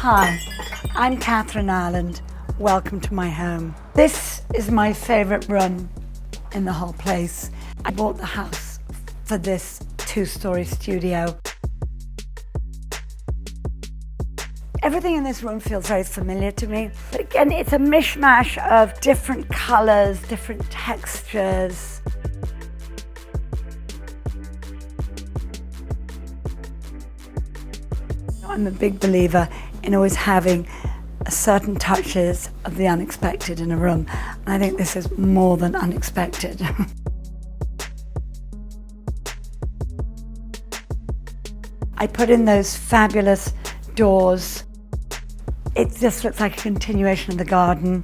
Hi, I'm Kathryn M. Welcome to my home. This is my favorite room in the whole place. I bought the house for this two-story studio. Everything in this room feels very familiar to me. But again, it's a mishmash of different colors, different textures. I'm a big believer in always having certain touches of the unexpected in a room. And I think this is more than unexpected. I put in those fabulous doors. It just looks like a continuation of the garden.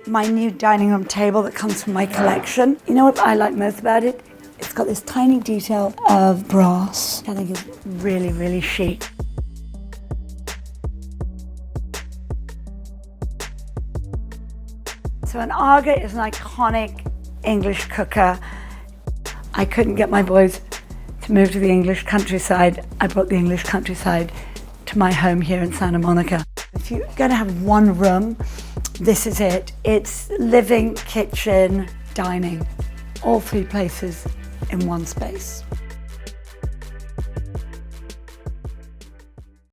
My new dining room table that comes from my collection. You know what I like most about it? It's got this tiny detail of brass, which I think is really, really chic. So an Aga is an iconic English cooker. I couldn't get my boys to move to the English countryside. I brought the English countryside to my home here in Santa Monica. If you're going to have one room, this is it. It's living, kitchen, dining, all three places in one space.